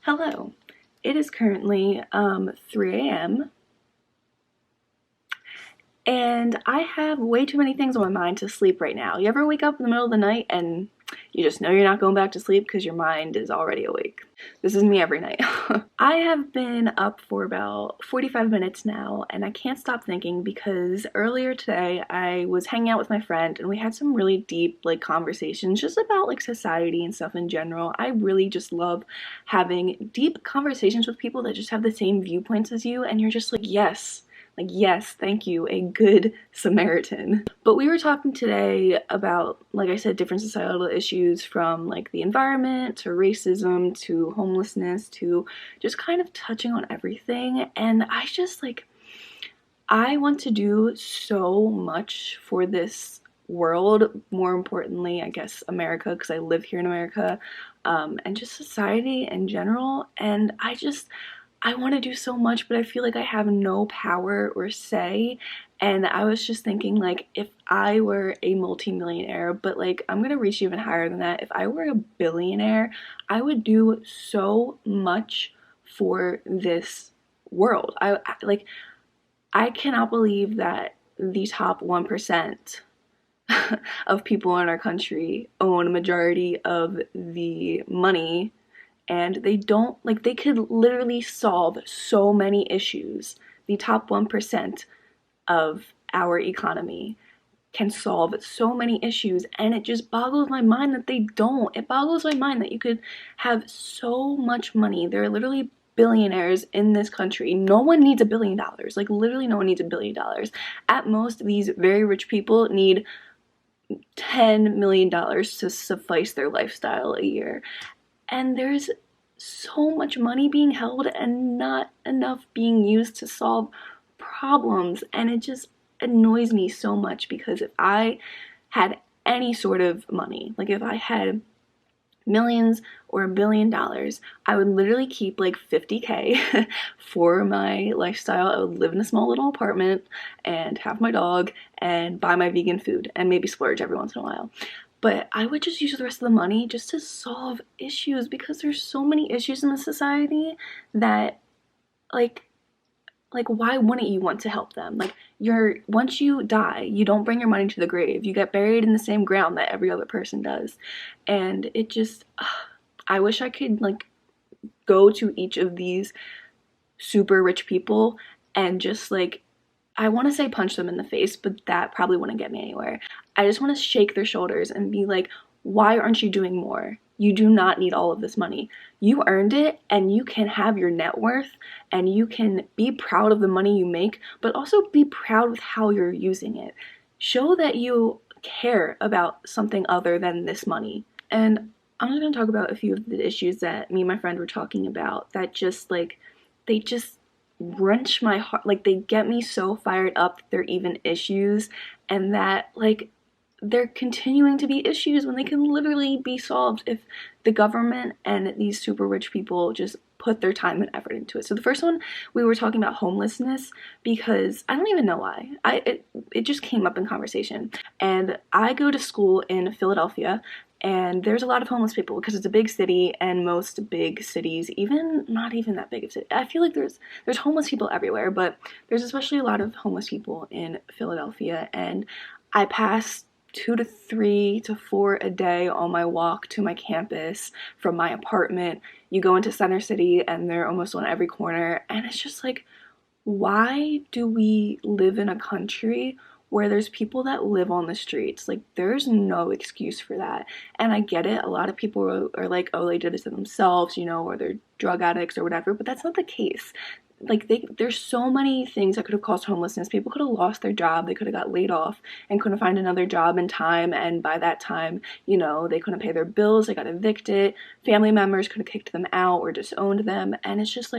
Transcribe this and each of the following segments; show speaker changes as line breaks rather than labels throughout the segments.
Hello. It is currently 3 a.m. and I have way too many things on my mind to sleep right now. You ever wake up in the middle of the night and you just know you're not going back to sleep because your mind is already awake? This is me every night. I have been up for about 45 minutes now and I can't stop thinking because earlier today I was hanging out with my friend and we had some really deep conversations just about society and stuff in general. I really just love having deep conversations with people that just have the same viewpoints as you and you're just yes, thank you, a good Samaritan. But we were talking today about, like I said, different societal issues from the environment to racism to homelessness to just kind of touching on everything. And I want to do so much for this world, more importantly, I guess, America, because I live here in America, and just society in general. And I want to do so much, but I feel like I have no power or say. And I was just thinking, if I were a multimillionaire, but I'm gonna reach even higher than that. If I were a billionaire, I would do so much for this world. I cannot believe that the top 1% of people in our country own a majority of the money, and they don't, they could literally solve so many issues. The top 1% of our economy can solve so many issues, and it just boggles my mind that they don't. It boggles my mind that you could have so much money. There are literally billionaires in this country. No one needs $1 billion. Literally no one needs $1 billion. At most, these very rich people need $10 million to suffice their lifestyle a year. And there's so much money being held and not enough being used to solve problems. And it just annoys me so much because if I had any sort of money, if I had millions or $1 billion, I would literally keep $50K for my lifestyle. I would live in a small little apartment and have my dog and buy my vegan food and maybe splurge every once in a while. But I would just use the rest of the money just to solve issues because there's so many issues in the society that why wouldn't you want to help them? Once you die, you don't bring your money to the grave. You get buried in the same ground that every other person does. And it just I wish I could go to each of these super rich people and just I want to say punch them in the face, but that probably wouldn't get me anywhere. I just want to shake their shoulders and be like, why aren't you doing more? You do not need all of this money. You earned it, and you can have your net worth, and you can be proud of the money you make, but also be proud with how you're using it. Show that you care about something other than this money. And I'm just going to talk about a few of the issues that me and my friend were talking about that just they just wrench my heart. They get me so fired up that they're even issues, and that they're continuing to be issues when they can literally be solved if the government and these super rich people just put their time and effort into it. So the first one, we were talking about homelessness because I don't even know why. It just came up in conversation. And I go to school in Philadelphia, and there's a lot of homeless people because it's a big city, and most big cities, even not even that big of a city, I feel like there's homeless people everywhere, but there's especially a lot of homeless people in Philadelphia. And I pass 2 to 3 to 4 a day on my walk to my campus from my apartment. You go into Center City and they're almost on every corner, and it's just why do we live in a country where there's people that live on the streets? There's no excuse for that. And I get it, a lot of people are like, oh, they did this to themselves, or they're drug addicts or whatever, but that's not the case. There's so many things that could have caused homelessness. People could have lost their job, they could have got laid off and couldn't find another job in time, and by that time, they couldn't pay their bills, they got evicted, family members could have kicked them out or disowned them, and it's just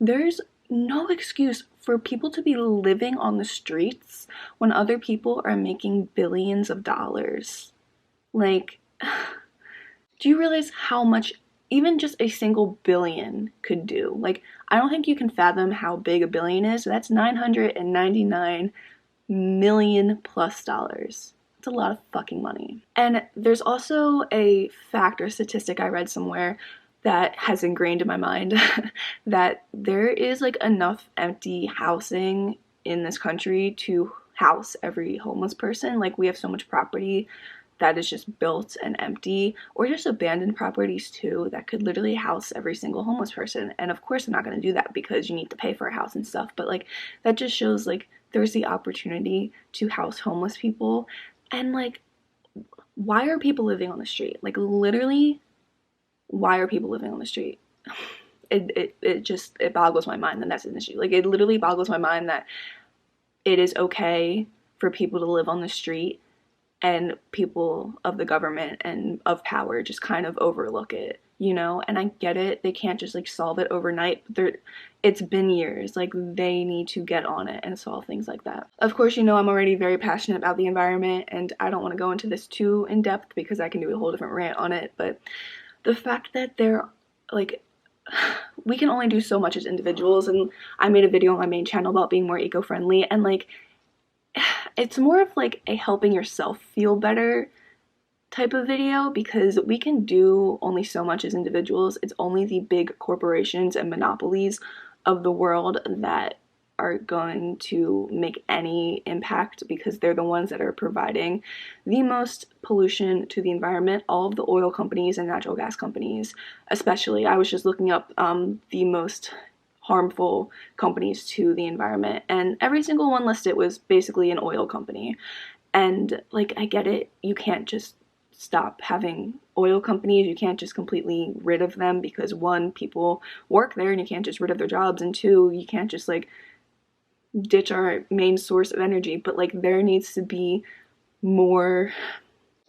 there's no excuse for people to be living on the streets when other people are making billions of dollars. Do you realize how much even just a single billion could do? I don't think you can fathom how big a billion is. So that's $999 million plus dollars. It's a lot of fucking money. And there's also a fact or statistic I read somewhere that has ingrained in my mind that there is like enough empty housing in this country to house every homeless person. Like, we have so much property that is just built and empty, or just abandoned properties too, that could literally house every single homeless person. And of course I'm not going to do that because you need to pay for a house and stuff, but like, that just shows like there's the opportunity to house homeless people. And like, why are people living on the street? Like, literally, why are people living on the street? It boggles my mind that that's an issue. Like, it literally boggles my mind that it is okay for people to live on the street, and people of the government and of power just kind of overlook it, you know? And I get it, they can't just like solve it overnight, but it's been years. Like, they need to get on it and solve things like that. Of course, you know, I'm already very passionate about the environment, and I don't want to go into this too in depth because I can do a whole different rant on it, but the fact that they're like, we can only do so much as individuals. And I made a video on my main channel about being more eco-friendly, and like, it's more of like a helping yourself feel better type of video, because we can do only so much as individuals. It's only the big corporations and monopolies of the world that are going to make any impact, because they're the ones that are providing the most pollution to the environment. All of the oil companies and natural gas companies, especially. I was just looking up the most harmful companies to the environment, and every single one listed was basically an oil company. And like, I get it, you can't just stop having oil companies, you can't just completely rid of them, because one, people work there and you can't just rid of their jobs, and two, you can't just like ditch our main source of energy. But like, there needs to be more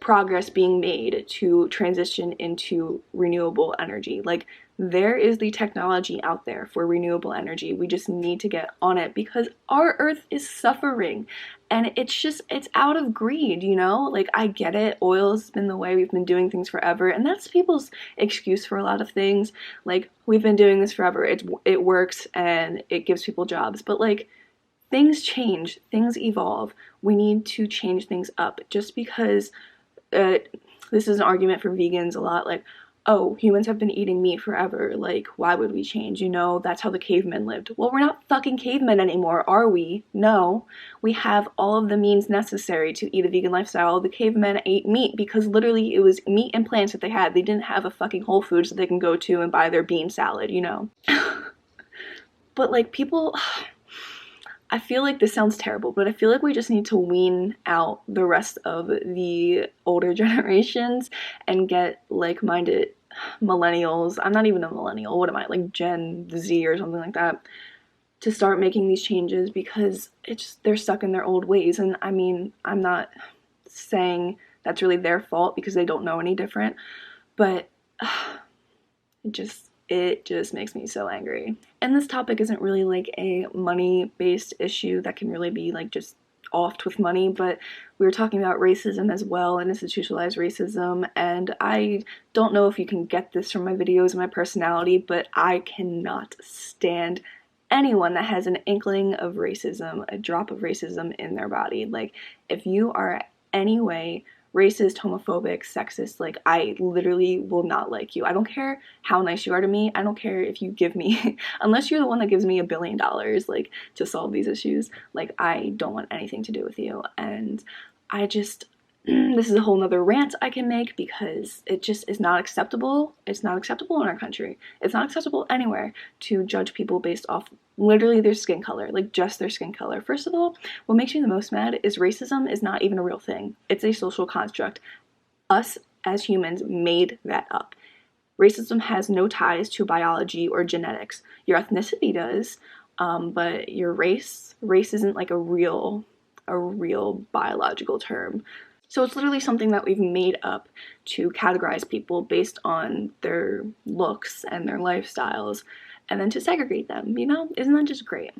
progress being made to transition into renewable energy. Like, there is the technology out there for renewable energy. We just need to get on it, because our earth is suffering, and it's out of greed, you know? Like, I get it, oil's been the way we've been doing things forever, and that's people's excuse for a lot of things. Like, we've been doing this forever, it works and it gives people jobs, but like, things change, things evolve. We need to change things up. Just because this is an argument for vegans a lot, like, oh, humans have been eating meat forever, like, why would we change? You know, that's how the cavemen lived. Well, we're not fucking cavemen anymore, are we? No. We have all of the means necessary to eat a vegan lifestyle. The cavemen ate meat because literally it was meat and plants that they had. They didn't have a fucking Whole Foods that they can go to and buy their bean salad, you know? But like, people, I feel like this sounds terrible, but I feel like we just need to wean out the rest of the older generations and get like-minded millennials. I'm not even a millennial. What am I? Like Gen Z or something like that, to start making these changes, because they're stuck in their old ways. And I mean, I'm not saying that's really their fault because they don't know any different, but it just makes me so angry. And this topic isn't really like a money-based issue that can really be like just offed with money, but we were talking about racism as well, and institutionalized racism, and I don't know if you can get this from my videos and my personality, but I cannot stand anyone that has an inkling of racism, a drop of racism in their body. Like, if you are any way racist, homophobic, sexist, like, I literally will not like you. I don't care how nice you are to me. I don't care if you give me, unless you're the one that gives me $1 billion, like, to solve these issues, like, I don't want anything to do with you. And I just, this is a whole nother rant I can make, because it just is not acceptable. It's not acceptable in our country. It's not acceptable anywhere to judge people based off literally their skin color, like just their skin color. First of all, what makes me the most mad is racism is not even a real thing. It's a social construct. Us as humans made that up. Racism has no ties to biology or genetics. Your ethnicity does, but your race isn't like a real biological term. So it's literally something that we've made up to categorize people based on their looks and their lifestyles, and then to segregate them, you know? Isn't that just great?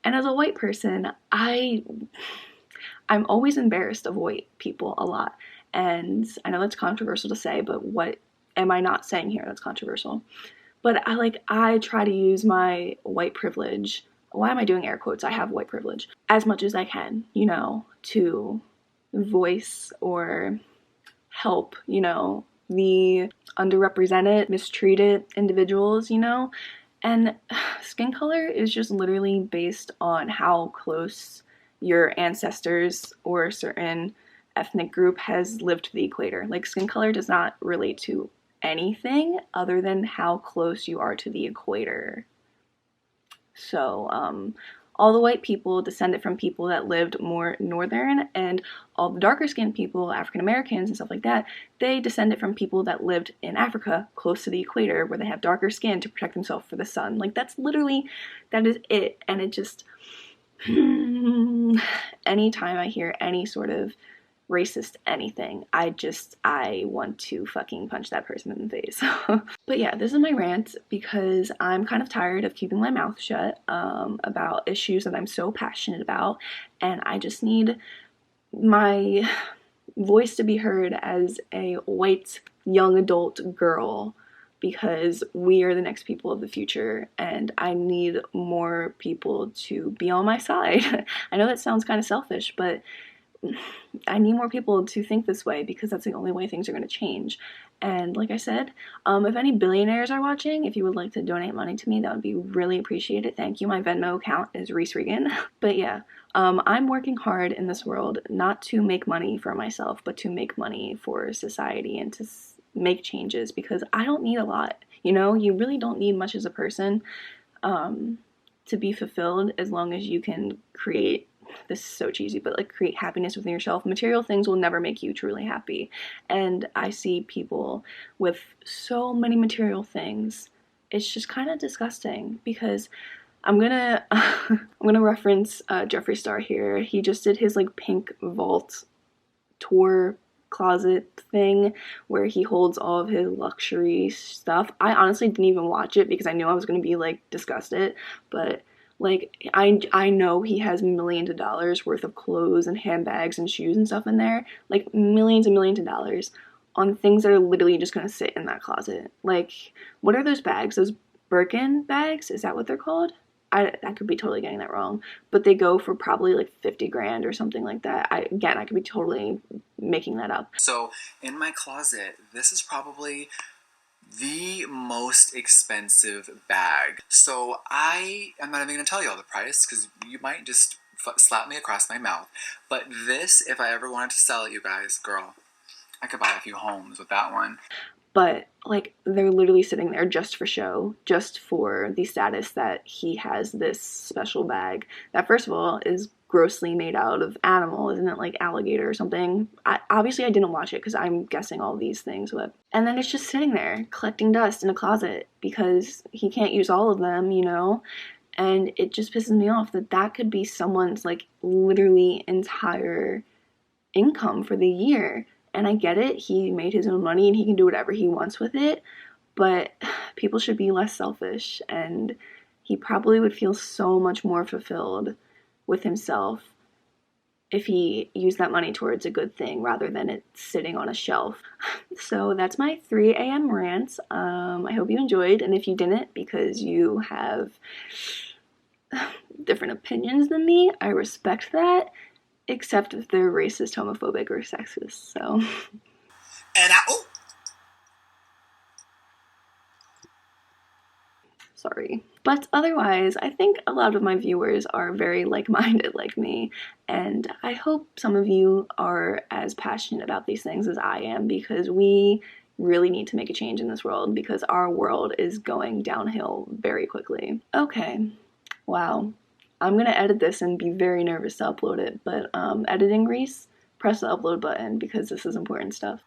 And as a white person, I'm always embarrassed of white people a lot. And I know that's controversial to say, but what am I not saying here that's controversial? But I try to use my white privilege. Why am I doing air quotes? I have white privilege as much as I can, you know, to voice or help, you know, the underrepresented, mistreated individuals, you know? And skin color is just literally based on how close your ancestors or a certain ethnic group has lived to the equator. Like, skin color does not relate to anything other than how close you are to the equator. So, all the white people descended from people that lived more northern, and all the darker skinned people, African Americans and stuff like that, they descended from people that lived in Africa, close to the equator, where they have darker skin to protect themselves from the sun. Like, that is it. And it just, anytime I hear any sort of racist anything, I want to fucking punch that person in the face. But yeah, this is my rant because I'm kind of tired of keeping my mouth shut about issues that I'm so passionate about, and I just need my voice to be heard as a white young adult girl, because we are the next people of the future, and I need more people to be on my side. I know that sounds kind of selfish, but I need more people to think this way, because that's the only way things are going to change. And like I said, if any billionaires are watching, if you would like to donate money to me, that would be really appreciated. Thank you. My Venmo account is Reese Regan. But yeah, I'm working hard in this world, not to make money for myself, but to make money for society and to make changes, because I don't need a lot. You know, you really don't need much as a person to be fulfilled, as long as you can create, this is so cheesy, but like, create happiness within yourself. Material things will never make you truly happy. And I see people with so many material things. It's just kind of disgusting, because I'm gonna reference Jeffree Star here. He just did his like pink vault tour closet thing where he holds all of his luxury stuff. I honestly didn't even watch it because I knew I was gonna be like disgusted, but like, I know he has millions of dollars worth of clothes and handbags and shoes and stuff in there. Like, millions and millions of dollars on things that are literally just gonna sit in that closet. Like, what are those bags? Those Birkin bags? Is that what they're called? I could be totally getting that wrong. But they go for probably like 50 grand or something like that. I could be totally making that up.
So, in my closet, this is probably the most expensive bag. So I'm not even going to tell you all the price, because you might just slap me across my mouth. But this, if I ever wanted to sell it, you guys, girl, I could buy a few homes with that one.
But like, they're literally sitting there just for show, just for the status that he has this special bag that, first of all, is grossly made out of animal. Isn't it like alligator or something? Obviously I didn't watch it because I'm guessing all these things, but and then it's just sitting there collecting dust in a closet because he can't use all of them, you know. And it just pisses me off that could be someone's like literally entire income for the year. And I get it, he made his own money and he can do whatever he wants with it, but people should be less selfish, and he probably would feel so much more fulfilled with himself if he used that money towards a good thing rather than it sitting on a shelf. So that's my 3 a.m. rant. I hope you enjoyed, and if you didn't because you have different opinions than me, I respect that, except if they're racist, homophobic, or sexist, so.
And
Sorry. But otherwise, I think a lot of my viewers are very like-minded like me, and I hope some of you are as passionate about these things as I am, because we really need to make a change in this world, because our world is going downhill very quickly. Okay, wow. I'm gonna edit this and be very nervous to upload it, but editing Reese, press the upload button because this is important stuff.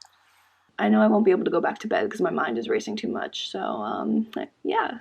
I know I won't be able to go back to bed because my mind is racing too much, so yeah.